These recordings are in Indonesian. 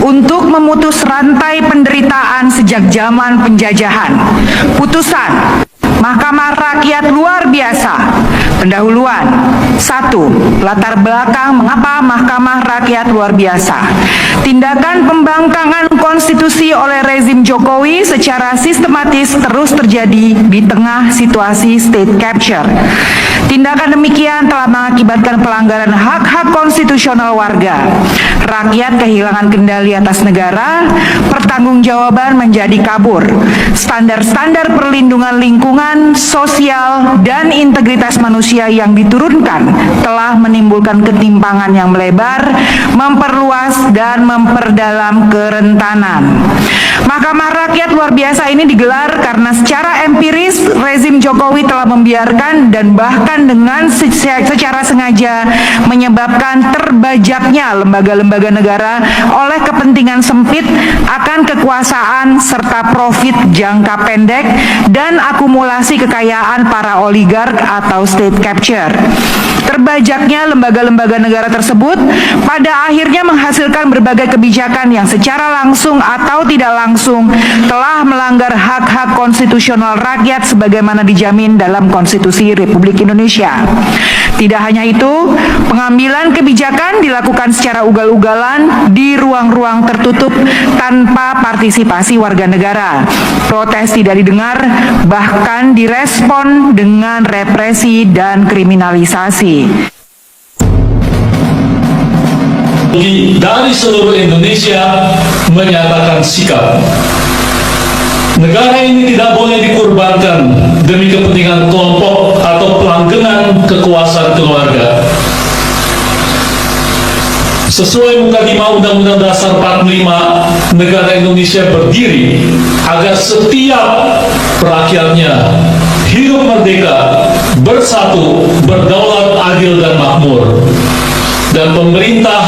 untuk memutus rantai penderitaan sejak zaman penjajahan. Putusan Mahkamah Rakyat luar biasa. Pendahuluan. 1. Latar belakang mengapa Mahkamah Rakyat luar biasa. Tindakan pembangkangan konstitusi oleh rezim Jokowi secara sistematis terus terjadi di tengah situasi state capture. Tindakan demikian telah mengakibatkan pelanggaran hak-hak konstitusional warga. Rakyat kehilangan kendali atas negara, pertanggungjawaban menjadi kabur. Standar-standar perlindungan lingkungan, sosial, dan integritas manusia yang diturunkan telah menimbulkan ketimpangan yang melebar, memperluas, dan memperdalam kerentanan. Mahkamah Rakyat luar biasa ini digelar karena secara empiris rezim Jokowi telah membiarkan dan bahkan dengan secara sengaja menyebabkan terbajaknya lembaga-lembaga negara oleh kepentingan sempit akan kekuasaan serta profit jangka pendek dan akumulasi kekayaan para oligark atau state capture. Terbajaknya lembaga-lembaga negara tersebut pada akhirnya menghasilkan berbagai kebijakan yang secara langsung atau tidak langsung telah melanggar hak-hak konstitusional rakyat sebagaimana dijamin dalam Konstitusi Republik Indonesia. Tidak hanya itu, pengambilan kebijakan dilakukan secara ugal-ugalan di ruang-ruang tertutup tanpa partisipasi warga negara. Protes tidak didengar, bahkan direspon dengan represi dan kriminalisasi. Dari seluruh Indonesia menyatakan sikap. Negara ini tidak boleh dikorbankan demi kepentingan kelompok atau pelanggengan kekuasaan keluarga. Sesuai muka 5 Undang-Undang Dasar 45, negara Indonesia berdiri agar setiap rakyatnya hidup merdeka, bersatu, berdaulat, adil, dan makmur. Dan pemerintah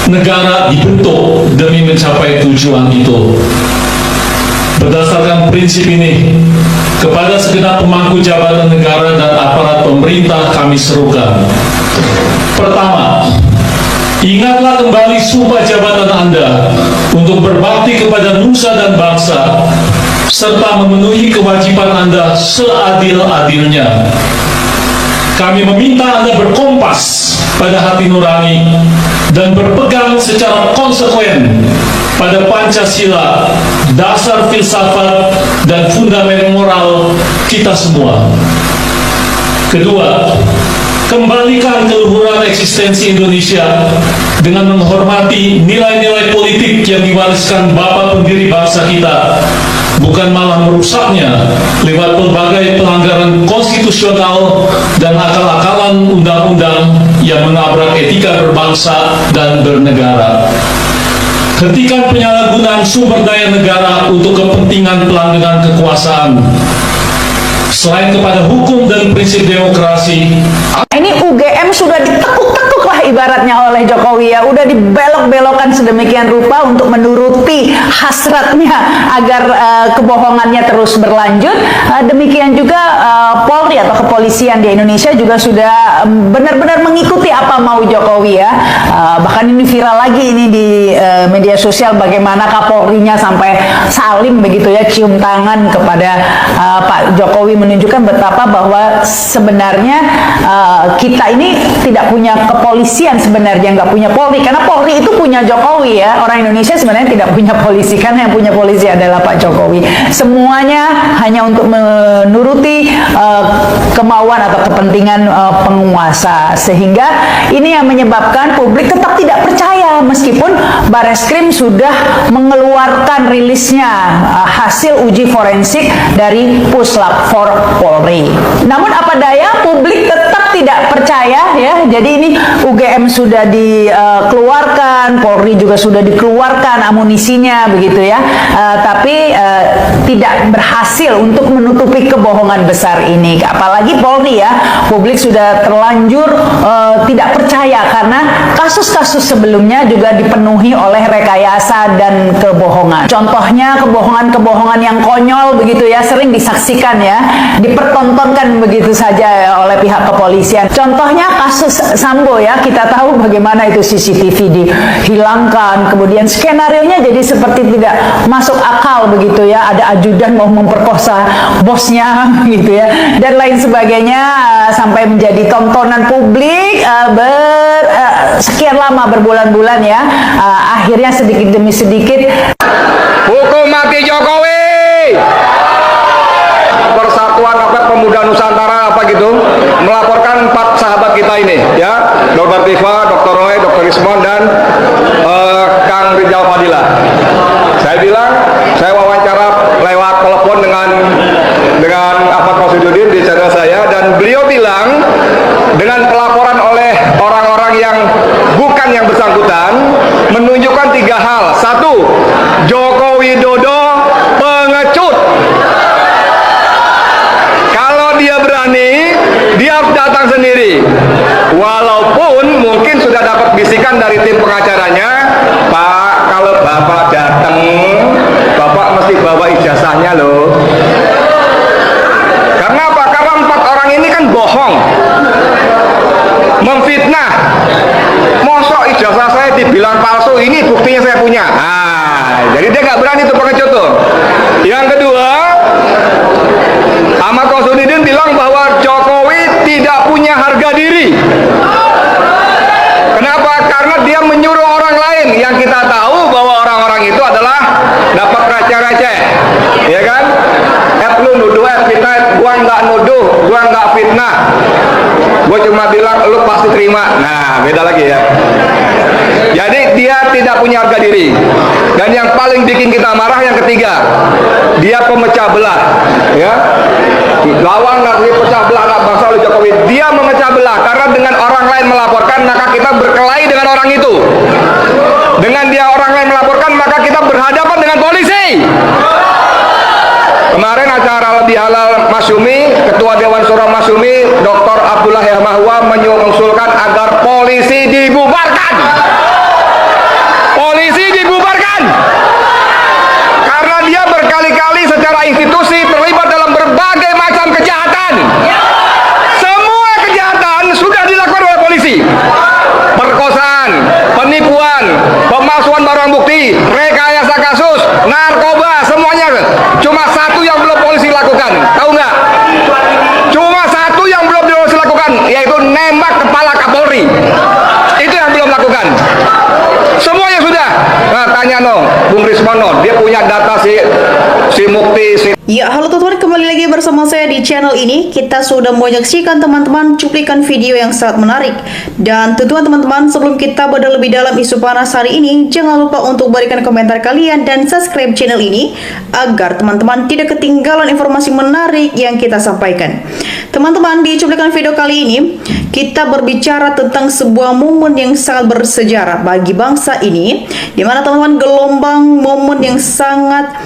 negara dibentuk demi mencapai tujuan itu. Berdasarkan prinsip ini, kepada segenap pemangku jabatan negara dan aparat pemerintah kami serukan. Pertama, ingatlah kembali sumpah jabatan Anda untuk berbakti kepada nusa dan bangsa, serta memenuhi kewajiban Anda seadil-adilnya. Kami meminta Anda berkompas pada hati nurani dan berpegang secara konsekuen pada Pancasila, dasar filsafat dan fundament moral kita semua. Kedua, kembalikan keluhuran eksistensi Indonesia dengan menghormati nilai-nilai politik yang diwariskan Bapak pendiri bangsa kita, bukan malah merusaknya lewat berbagai pelanggaran konstitusional dan akal-akalan undang-undang yang menabrak etika berbangsa dan bernegara. Hentikan penyalahgunaan sumber daya negara untuk kepentingan pelanggengan kekuasaan. Selain kepada hukum dan prinsip demokrasi, ini UGM sudah ditekuk-tekuk lah ibaratnya oleh Jokowi ya, udah dibelok-belokkan sedemikian rupa untuk menuruti hasratnya agar kebohongannya terus berlanjut. Demikian juga Polri atau kepolisian di Indonesia juga sudah benar-benar mengikuti apa mau Jokowi ya. Bahkan ini viral lagi ini di media sosial bagaimana Kapolrinya sampai salim begitu ya, cium tangan kepada Pak Jokowi, menunjukkan betapa bahwa sebenarnya kita ini tidak punya kepolisian sebenarnya, nggak punya Polri, karena Polri itu punya Jokowi ya. Orang Indonesia sebenarnya tidak punya polisi, karena yang punya polisi adalah Pak Jokowi. Semuanya hanya untuk menuruti kemauan atau kepentingan penguasa, sehingga ini yang menyebabkan publik tetap tidak percaya meskipun Bareskrim sudah mengeluarkan rilisnya hasil uji forensik dari Puslap 4 Polri. Namun apa daya, publik tetap tidak percaya ya. Jadi ini UGM sudah dikeluarkan, Polri juga sudah dikeluarkan amunisinya begitu ya, tapi tidak berhasil untuk menutupi kebohongan besar ini. Apalagi Polri ya, publik sudah terlanjur tidak percaya karena kasus-kasus sebelumnya semuanya juga dipenuhi oleh rekayasa dan kebohongan. Contohnya kebohongan-kebohongan yang konyol begitu ya, sering disaksikan ya, dipertontonkan begitu saja oleh pihak kepolisian. Contohnya kasus Sambo ya, kita tahu bagaimana itu CCTV dihilangkan, kemudian skenarionya jadi seperti tidak masuk akal begitu ya, ada ajudan mau memperkosa bosnya gitu ya, dan lain sebagainya, sampai menjadi tontonan publik sekian lama, berbulan-bulan ya, akhirnya sedikit demi sedikit hukum mati Jokowi. Persatuan Pemuda Nusantara apa gitu melaporkan 4 sahabat kita ini ya, Dr. Tifa, Dr. Roy, Dr. Rismon, dan Kang Rizal Fadila. Saya bilang, saya wawancara lewat telepon dengan Ahmad Masyududin di channel saya, dan beliau bilang dengan pelaporan oleh orang-orang yang bukan yang bersangkutan menunjukkan 3 hal. 1, Joko Widodo pengecut. Kalau dia berani, dia harus datang sendiri. Walaupun mungkin sudah dapat bisikan dari tim pengacaranya, Pak, kalau Bapak datang, Bapak mesti bawa ijazahnya loh. Karena apa? Karena 4 orang ini kan bohong, memfitnah. Mosok ijazah saya dibilang palsu, ini buktinya saya punya. Jadi dia nggak berani tuh pengecut tuh. Yang kedua, Ahmad Masyududin bilang bahwa Jokowi tidak punya harga diri. Kenapa? Karena dia menyuruh orang lain, yang kita tahu bahwa orang-orang itu adalah dapat receh-receh, ya kan? Lu nuduh, fitnah, gua nggak nuduh, gua nggak fitnah, gua cuma bilang lu pasti terima. Nah, beda lagi ya. Jadi dia tidak punya harga diri. Dan yang paling bikin kita marah yang ketiga, dia pemecah belah, ya. Lawan nanti pecah belah anak bangsa oleh Jokowi. Dia memecah belah karena dengan orang lain melaporkan, maka kita berkelahi dengan orang itu. Dengan dia orang lain melaporkan, maka kita berhadapan dengan polisi. Kemarin acara lebih halal Masyumi, Ketua Dewan Syuro Masyumi, Dr. Abdullah Yahmahwa mengusulkan agar polisi dibubarkan. Polisi dibubarkan. Karena dia berkali-kali secara institusi terlibat dalam berbagai macam kejahatan. Semua kejahatan sudah dilakukan oleh polisi. Perkosaan, penipuan, pemalsuan barang bukti, rekayasa kasus, narkoba, semuanya. Cuma satu yang belum polisi lakukan, tahu nggak? Cuma satu yang belum polisi lakukan, yaitu nembak kepala Kapolri. Itu yang belum lakukan. Semuanya sudah. Nah, tanya Bung Rismono, dia punya data si Mukti. Ya, halo teman-teman, kembali lagi bersama saya di channel ini. Kita sudah menyaksikan teman-teman cuplikan video yang sangat menarik. Dan tentunya teman-teman, sebelum kita bedah lebih dalam isu panas hari ini, jangan lupa untuk berikan komentar kalian dan subscribe channel ini agar teman-teman tidak ketinggalan informasi menarik yang kita sampaikan. Teman-teman, di cuplikan video kali ini kita berbicara tentang sebuah momen yang sangat bersejarah bagi bangsa ini, di mana teman-teman gelombang momen yang sangat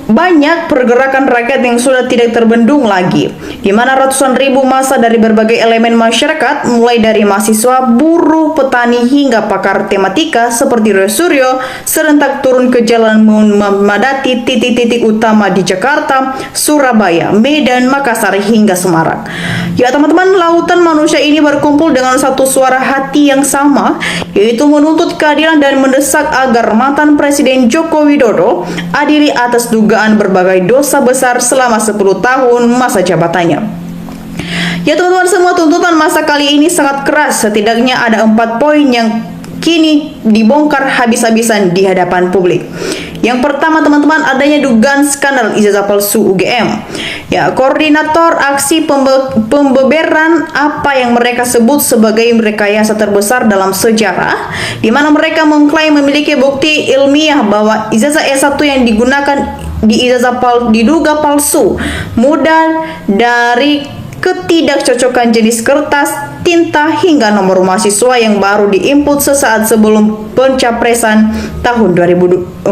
banyak pergerakan rakyat yang sudah tidak terbendung lagi, di mana ratusan ribu massa dari berbagai elemen masyarakat, mulai dari mahasiswa, buruh, petani, hingga pakar tematika seperti Roy Suryo, serentak turun ke jalan memadati titik-titik utama di Jakarta, Surabaya, Medan, Makassar, hingga Semarang. Ya teman-teman, lautan manusia ini berkumpul dengan satu suara hati yang sama, yaitu menuntut keadilan dan mendesak agar mantan Presiden Joko Widodo adili atas dugaan berbagai dosa besar selama 10 tahun masa jabatannya. Ya teman-teman, semua tuntutan masa kali ini sangat keras. Setidaknya ada 4 poin yang kini dibongkar habis-habisan di hadapan publik. Yang pertama teman-teman, adanya dugaan skandal ijazah palsu UGM. Ya, koordinator aksi pembeberan apa yang mereka sebut sebagai rekayasa terbesar dalam sejarah, di mana mereka mengklaim memiliki bukti ilmiah bahwa ijazah S1 yang digunakan diduga palsu, mudah dari ketidakcocokan jenis kertas, tinta, hingga nomor mahasiswa yang baru diinput sesaat sebelum pencapresan tahun 2014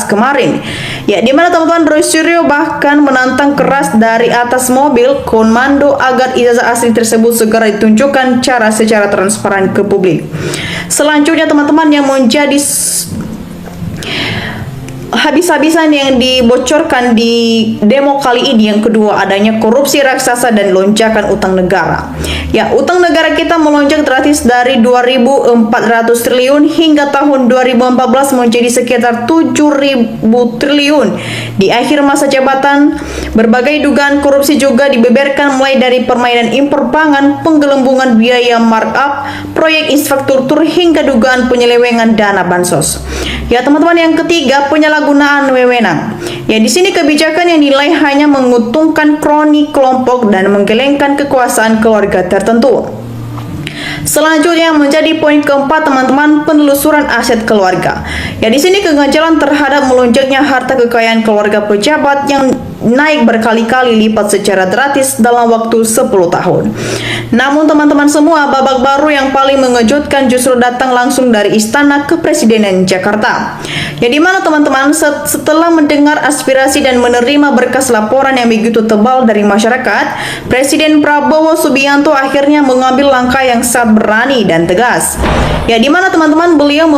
kemarin. Ya, di mana teman-teman Roy Suryo bahkan menantang keras dari atas mobil komando agar ijazah asli tersebut segera ditunjukkan secara transparan ke publik. Selanjutnya teman-teman, yang menjadi habis-habisan yang dibocorkan di demo kali ini, yang kedua adanya korupsi raksasa dan lonjakan utang negara. Ya, utang negara kita melonjak drastis dari 2.400 triliun hingga tahun 2014 menjadi sekitar 7.000 triliun. Di akhir masa jabatan, berbagai dugaan korupsi juga dibeberkan, mulai dari permainan impor pangan, penggelembungan biaya markup, proyek infrastruktur hingga dugaan penyelewengan dana bansos. Ya teman-teman, yang ketiga penyalahgunaan wewenang. Ya, di sini kebijakan yang dinilai hanya menguntungkan kroni kelompok dan menggelengkan kekuasaan keluarga tertentu. Selanjutnya menjadi poin keempat teman-teman, penelusuran aset keluarga. Ya, di sini keganjalan terhadap melonjaknya harta kekayaan keluarga pejabat yang naik berkali-kali lipat secara drastis dalam waktu 10 tahun. Namun teman-teman semua, babak baru yang paling mengejutkan justru datang langsung dari Istana Kepresidenan Jakarta. Ya, di mana teman-teman, setelah mendengar aspirasi dan menerima berkas laporan yang begitu tebal dari masyarakat, Presiden Prabowo Subianto akhirnya mengambil langkah yang sangat berani dan tegas. Ya, di mana teman-teman, beliau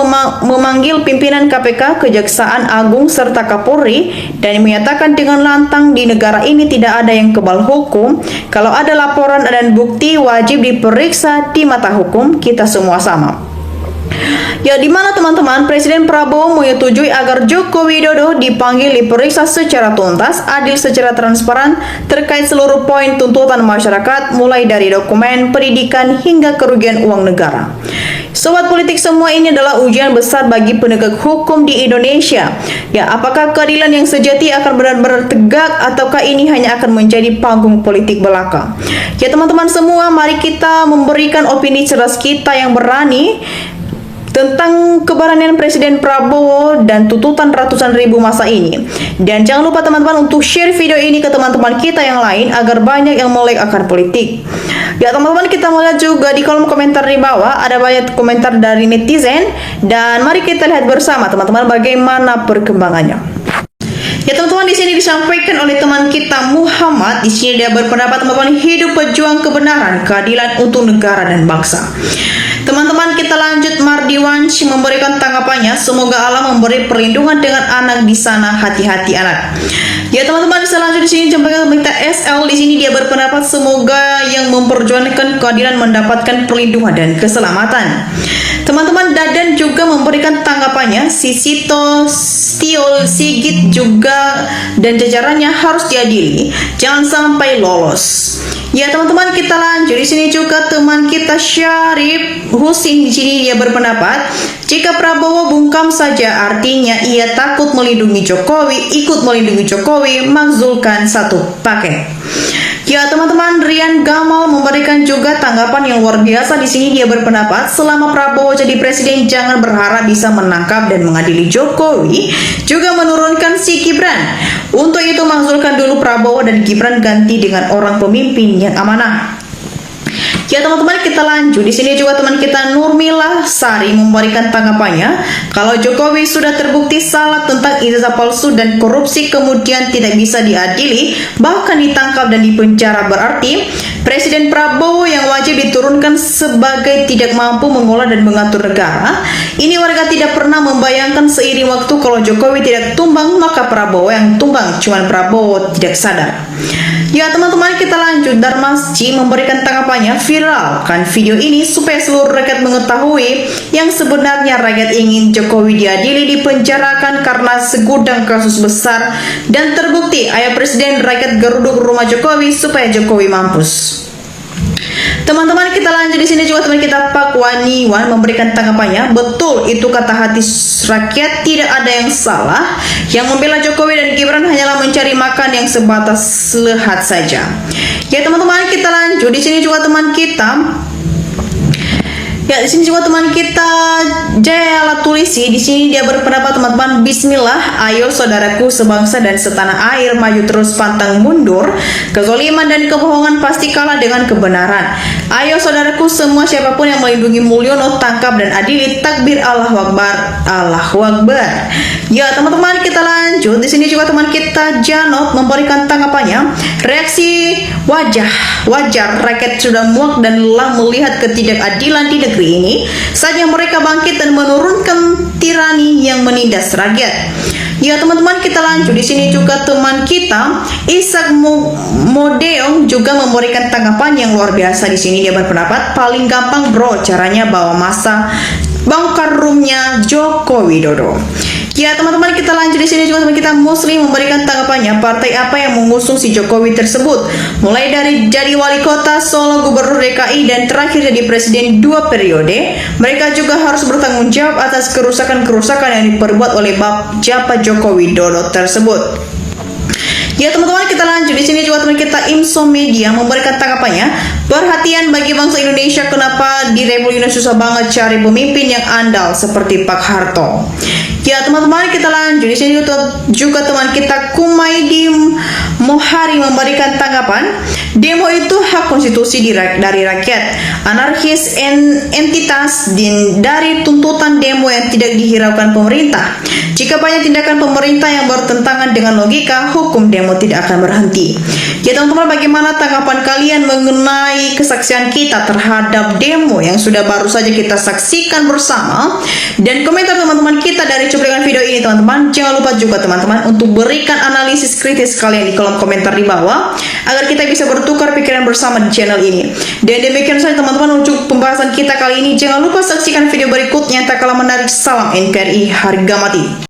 memanggil pimpinan KPK, Kejaksaan Agung serta Kapolri dan menyatakan dengan lantang di negara ini tidak ada yang kebal hukum. Kalau ada laporan dan bukti wajib diperiksa di mata hukum, kita semua sama. Ya, di mana teman-teman, Presiden Prabowo menyetujui agar Joko Widodo dipanggil diperiksa secara tuntas, adil, secara transparan terkait seluruh poin tuntutan masyarakat, mulai dari dokumen, pendidikan hingga kerugian uang negara. Sobat politik, semua ini adalah ujian besar bagi penegak hukum di Indonesia. Ya, apakah keadilan yang sejati akan benar-benar tegak ataukah ini hanya akan menjadi panggung politik belaka? Ya teman-teman semua, mari kita memberikan opini cerdas kita yang berani tentang keberanian Presiden Prabowo dan tuntutan ratusan ribu masa ini. Dan jangan lupa teman-teman untuk share video ini ke teman-teman kita yang lain agar banyak yang melek akar politik. Ya teman-teman, kita melihat juga di kolom komentar di bawah ada banyak komentar dari netizen, dan mari kita lihat bersama teman-teman bagaimana perkembangannya. Ya teman-teman, di sini disampaikan oleh teman kita Muhammad. Di sini dia berpendapat teman-teman, hidup pejuang kebenaran, keadilan untuk negara dan bangsa. Teman-teman, kita lanjut. Mardiwansyah memberikan tanggapannya, semoga Allah memberi perlindungan dengan anak di sana, hati-hati anak. Ya teman-teman, selanjutnya di sini sampaikan berita SL. Di sini dia berpendapat semoga yang memperjuangkan keadilan mendapatkan perlindungan dan keselamatan. Teman-teman, Dadan juga memberikan tanggapannya, Sisito Stio Sigit juga dan jajarannya harus diadili, jangan sampai lolos. Ya teman-teman, kita lanjut. Di sini juga teman kita Syarif Husin, di sini dia berpendapat jika Prabowo bungkam saja artinya ia takut melindungi Jokowi, ikut melindungi Jokowi, makzulkan satu paket. Ya teman-teman, Rian Gamal memberikan juga tanggapan yang luar biasa. Di sini dia berpendapat selama Prabowo jadi presiden jangan berharap bisa menangkap dan mengadili Jokowi, juga menurunkan si Gibran. Untuk itu makzulkan dulu Prabowo dan Gibran, ganti dengan orang pemimpin yang amanah. Ya teman-teman, kita lanjut. Di sini juga teman kita Nurmila Sari memberikan tanggapannya, kalau Jokowi sudah terbukti salah tentang ijazah palsu dan korupsi kemudian tidak bisa diadili, bahkan ditangkap dan dipenjara, berarti Presiden Prabowo yang wajib diturunkan sebagai tidak mampu mengolah dan mengatur negara. Ini warga tidak pernah membayangkan seiring waktu kalau Jokowi tidak tumbang maka Prabowo yang tumbang, cuman Prabowo tidak sadar. Ya teman-teman, kita lanjut. Darmasci memberikan tanggapannya, viralkan video ini supaya seluruh rakyat mengetahui yang sebenarnya rakyat ingin Jokowi diadili, dipenjarakan karena segudang kasus besar dan terbukti ayah presiden rakyat geruduk rumah Jokowi supaya Jokowi mampus. Teman-teman, kita lanjut. Di sini juga teman kita Pak Waniwan memberikan tanggapannya, betul itu kata hati rakyat, tidak ada yang salah. Yang membela Jokowi dan Gibran hanyalah mencari makan yang sebatas lehat saja. Ya teman-teman, kita lanjut. Di sini juga teman kita Ya, di sini juga teman kita Jaya Latulisi. Di sini dia berpendapat teman-teman, bismillah, ayo saudaraku sebangsa dan setanah air, maju terus pantang mundur. Kezaliman dan kebohongan pasti kalah dengan kebenaran. Ayo saudaraku semua, siapapun yang melindungi Mulyono tangkap dan adili. Takbir, Allahu Akbar, Allahu Akbar. Ya teman-teman, kita lanjut. Di sini juga teman kita Janot memberikan tanggapannya, reaksi wajar rakyat sudah muak dan lelah melihat ketidakadilan di negeri negeri ini, saatnya mereka bangkit dan menurunkan tirani yang menindas rakyat. Ya teman-teman, kita lanjut. Di sini juga teman kita Ishak Modeong juga memberikan tanggapan yang luar biasa. Di sini dia berpendapat paling gampang bro caranya bawa masa bongkar roomnya Joko Widodo. Ya teman-teman, kita lanjut. Di sini juga teman kita Muslim memberikan tanggapannya partai apa yang mengusung si Jokowi tersebut, mulai dari jadi wali kota Solo, gubernur DKI, dan terakhir jadi presiden 2 periode. Mereka juga harus bertanggung jawab atas kerusakan-kerusakan yang diperbuat oleh Bapak Joko Widodo tersebut. Ya teman-teman, kita lanjut. Di sini juga teman kita Imso Media memberikan tanggapannya, perhatian bagi bangsa Indonesia, kenapa di Republik Indonesia susah banget cari pemimpin yang andal seperti Pak Harto. Ya teman-teman, kita lanjut. Di sini juga teman kita Kumaidi Mohari memberikan tanggapan, demo itu hak konstitusi dari rakyat, anarkis entitas dari tuntutan demo yang tidak dihiraukan pemerintah. Jika banyak tindakan pemerintah yang bertentangan dengan logika, hukum demo tidak akan berhenti. Ya teman-teman, bagaimana tanggapan kalian mengenai kesaksian kita terhadap demo yang sudah baru saja kita saksikan bersama? Dan komentar teman-teman kita dari cuplikan video ini teman-teman. Jangan lupa juga teman-teman untuk berikan analisis kritis kalian di kolom komentar di bawah, agar kita bisa bertukar pikiran bersama di channel ini. Dan demikian saja teman-teman untuk pembahasan kita kali ini. Jangan lupa saksikan video berikutnya. Tak kalah menarik, salam NKRI harga mati.